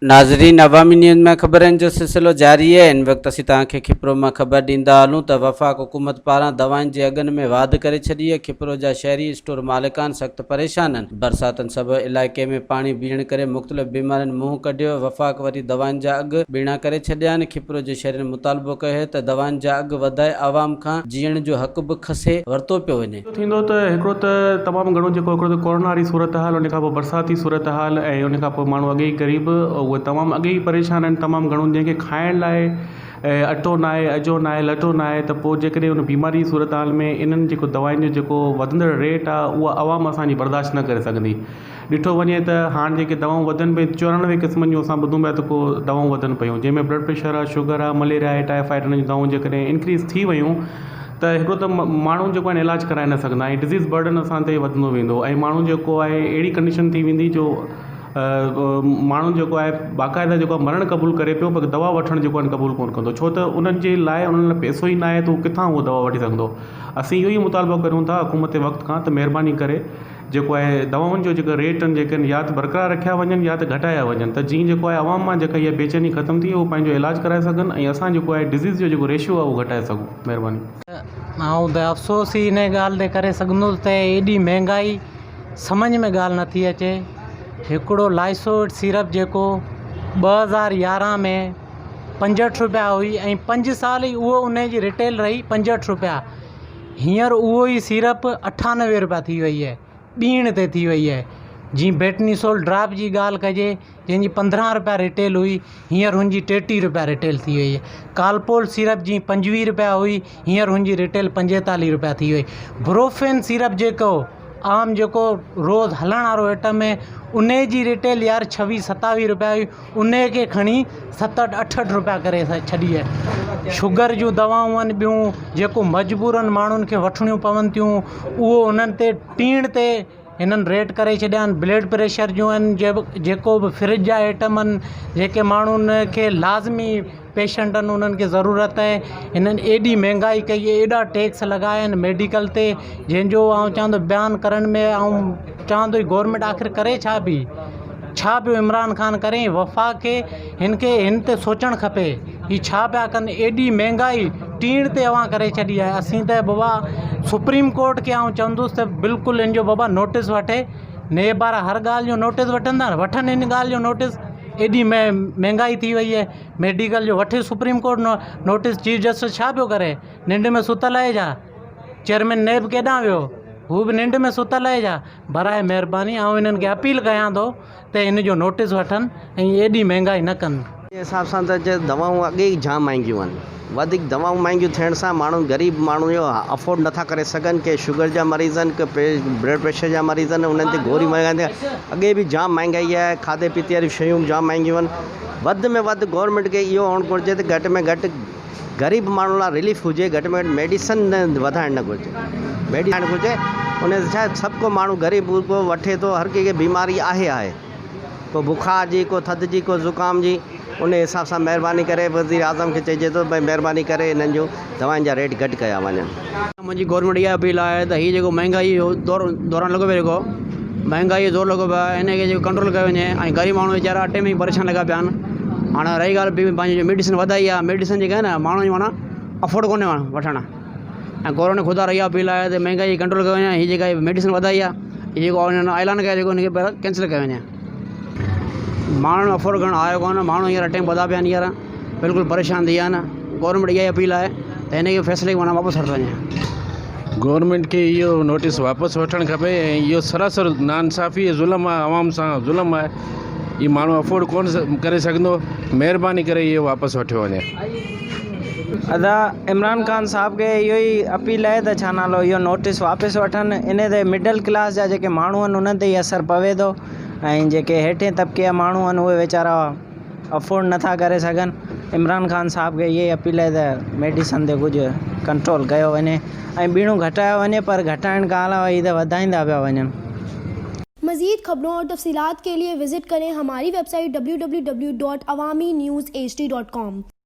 नाज़रीन, अवामी न्यूज़ में ख़बरनि जो सिलसिलो जारी है। इन वक्त असीं तव्हांखे खिपरो में ख़बर ॾींदा हलूं त वफ़ाक़ हुकूमत पारां दवाउनि जे अघनि में वाध करे छॾी है। खिपरो जा शहरी स्टोर मालिकान सख़्त परेशान आहिनि। बरसातनि सबबि इलाइक़े में पाणी बीहण करे मुख़्तलिफ़ बीमारियुनि मुंहुं कढियो। वफ़ाक़ वरी दवाउनि जा अघ ॿीणा करे छॾिया आहिनि। खिपरो जे शहरियुनि मुतालबो कयो त दवाउनि जा अघ वधाए आवाम खां जीअण जो हक़ बि खसे वरितो पियो वञे। थींदो त हिकिड़ो त तमामु घणो जेको हिकिड़ो त कोरोना वारी सूरत हाल, उन खां पोइ बरसाती सूरत हाल, ऐं उन खां पोइ माण्हू अॻे ई ग़रीब उहे तमामु अॻे ई परेशान आहिनि तमामु घणो। जंहिंखे खाइण लाइ अटो न आहे, अजो न आहे, लटो न आहे, त पोइ जेकॾहिं उन बीमारी सूरत हाल में इन्हनि जेको दवाउनि जो जेको वधंदड़ रेट आहे उहा आवाम असांजी बर्दाश्त न करे सघंदी। ॾिठो वञे त हाणे जेके दवाऊं वधनि पियूं, 94 क़िस्मनि जूं असां ॿुधूं पिया त को दवाऊं वधनि पियूं, जंहिंमें ब्लड प्रेशर आहे, शुगर आहे, मलेरिया आहे, टाइफाइड, उन जूं दवाऊं जेकॾहिं इंक्रीज़ थी वियूं त हिकिड़ो त माण्हू जेको आहे इलाजु कराए न सघंदा ऐं डिज़ीज़ बर्डन असां ते वधंदो वेंदो ऐं माण्हू जेको आहे अहिड़ी कंडीशन थी वेंदी जो माण्हू जेको आहे बाक़ाइदा जेको आहे मरण क़बूल करे पियो, पर दवा वठणु जेको आहे क़बूल कोन कंदो, छो त उन्हनि जे लाइ उन्हनि लाइ पैसो ई न आहे त उहो किथां उहो दवा वठी सघंदो। असीं इहो ई मुतालबो करूं था हुकूमत वक़्त खां त महिरबानी करे जेको आहे दवाउनि जो जेके रेट आहिनि जेके या त बरक़रार रखिया वञनि या त घटाया वञनि, त जीअं जेको आहे आवाम मां जेका इहा बेचैनी ख़तमु थी उहो पंहिंजो इलाजु कराए सघनि ऐं असां जेको आहे डिज़ीज़ जो जेको रेशियो आहे उहो घटाए सघूं। महिरबानी। ऐं त अफ़सोस ई इन ॻाल्हि ते करे सघंदुसि त एॾी महांगाई सम्झ में ॻाल्हि नथी अचे। हिकिड़ो लाइसोट सिरप जेको 2011 में 65 रुपया हुई ऐं 5 साल ई उहो उन जी रिटेल रही 65 रुपया। हींअर उहो ई सिरप 98 रुपया थी वई आहे, ॿीण ते थी वई आहे। जीअं बेटनीसोल ड्राप जी ॻाल्हि कजे, जंहिंजी 15 रुपया रिटेल हुई, हींअर हुनजी 33 रुपया रिटेल थी वई आहे। कालपोल सिरप जीअं 25 रुपया हुई, हींअर हुनजी रिटेल 45 रुपया थी वई। ब्रोफेन सिरप जेको आम जेको रोज़ हलण वारो आइटम आहे, उन जी रिटेल यार 26-27 रुपया हुई, उन खे खणी 67-68 रुपया करे छॾी आहे। शुगर जूं दवाऊं आहिनि ॿियूं जेको मजबूरनि माण्हुनि खे वठणियूं पवनि थियूं, उहो उन्हनि ते टीण ते हिननि रेट करे छॾिया आहिनि। ब्लड प्रेशर जूं आहिनि जेको बि फ्रिज जा आइटम आहिनि जेके माण्हुनि खे लाज़मी पेशेंट आहिनि उन्हनि खे ज़रूरत आहे, हिननि एॾी महांगाई कई आहे, एॾा टैक्स लॻाया आहिनि मेडिकल ते, जंहिंजो आउं चवंदो बयानु करण में ऐं चवंदो गवर्नमेंट आख़िर करे छा पियो इमरान ख़ान करे। वफ़ा खे हिन ते सोचणु खपे ही छा पिया कनि। एॾी महांगाई टीण ते अवां करे छॾी आहे। असीं त बाबा सुप्रीम कोर्ट खे आउं चवंदुसि त बिल्कुलु इन जो बाबा नोटिस वठे। नेब वारा हर ॻाल्हि जो नोटिस वठंदा, वठनि इन ॻाल्हि जो नोटिस। एॾी महांगाई थी वई आहे, मेडिकल जो वठे supreme court notice. Chief justice छा पियो करे, निंड में सुतल आहे छा? चेयरमैन नेब केॾां वियो, हू बि निंड में सुतल आहे छा? बराए महिरबानी ऐं इन्हनि खे अपील कयां थो त इन जो नोटिस वठनि ऐं एॾी महांगाई न कनि। जे हिसाब सां त दवाऊं अॻे ई जाम महांगियूं आहिनि, वधीक दवाऊं महांगियूं थियण सां माण्हू ग़रीब माण्हू जो अफोर्ड नथा करे सघनि। के शुगर जा मरीज़ आहिनि, के ब्लड प्रेशर जा मरीज़ आहिनि, उन्हनि ते गोरी महांगाई। अॻे बि जाम महांगाई आहे, खाधे पीते वारियूं शयूं जाम महांगियूं आहिनि। वधि में वधि गवर्नमेंट खे इहो हुअणु घुरिजे त घटि में घटि ग़रीब माण्हू लाइ रिलीफ हुजे, घटि में घटि मेडिसन वधाइणु न घुरिजे, मेडिसन घुरिजे। उन छा सभु को माण्हू ग़रीब को वठे थो, हर कंहिंखे बीमारी आहे, को बुखार जी, को थधि जी, को ज़ुकाम जी। उन हिसाब सां महिरबानी करे वज़ीर आज़म खे चइजे थो भई महिरबानी करे हिननि जो दवाउनि जा रेट घटि कया वञनि। मुंहिंजी गवर्नमेंट इहा अपील आहे त हीअ जेको महांगाई जो दौरान लॻो पियो, जेको महांगाई जो ज़ोर लॻो पियो आहे, हिन खे जेको कंट्रोल कयो वञे ऐं ग़रीब माण्हू वीचारा अटे में ई परेशान लॻा पिया आहिनि। हाणे रही ॻाल्हि पंहिंजी मेडिसिन वधाई आहे, मेडिसिन जेका आहे न माण्हू जी माना अफोर्ड कोन्हे वठणु, ऐं गवर्नमेंट ख़ुदा इहा अपील आहे त महांगाई कंट्रोल कयो वञे। हीअ जेका मेडिसिन वधाई आहे, हीअ जेको ऐलान कयो जेको हिनखे पहिरियों कैंसिल कयो वञे। माण्हुनि अफोर्ड करणु आयो कोन, माण्हू हींअर अटे में ॿधा पिया आहिनि, हींअर बिल्कुलु परेशान थी विया आहिनि। गवर्नमेंट इहा ई अपील आहे त हिन खे फ़ैसिले खे माना वापसि वठियो वञे। गवर्नमेंट खे इहो नोटिस वापसि वठणु खपे ऐं इहो सरासर नाइंसाफ़ी ज़ुल्म आहे, आवाम सां ज़ुल्म आहे, हीअ माण्हू अफोर्ड कोन करे सघंदो। महिरबानी करे इहो वापसि वठियो वञे। अदा इमरान ख़ान साहब खे इहो ई अपील आहे त छा नालो इहो नोटिस वापसि वठनि। इन ते मिडल क्लास जा जेके माण्हू आहिनि उन्हनि ते ई असरु पवे थो ऐं जेके हेठें तबिके जा माण्हू आहिनि उहे वेचारा अफोर्ड नथा करे सघनि। इमरान ख़ान साहब खे इहा ई अपील आहे त मेडिसन ते कुझु कंट्रोल कयो वञे ऐं ॿीणूं घटायो वञे, पर घटाइण खां अलावा ही त वधाईंदा पिया वञनि। मज़ीद खबरों और तफसीलात के लिए विज़िट करें हमारी वेबसाइट www.awamiNewsHD.com।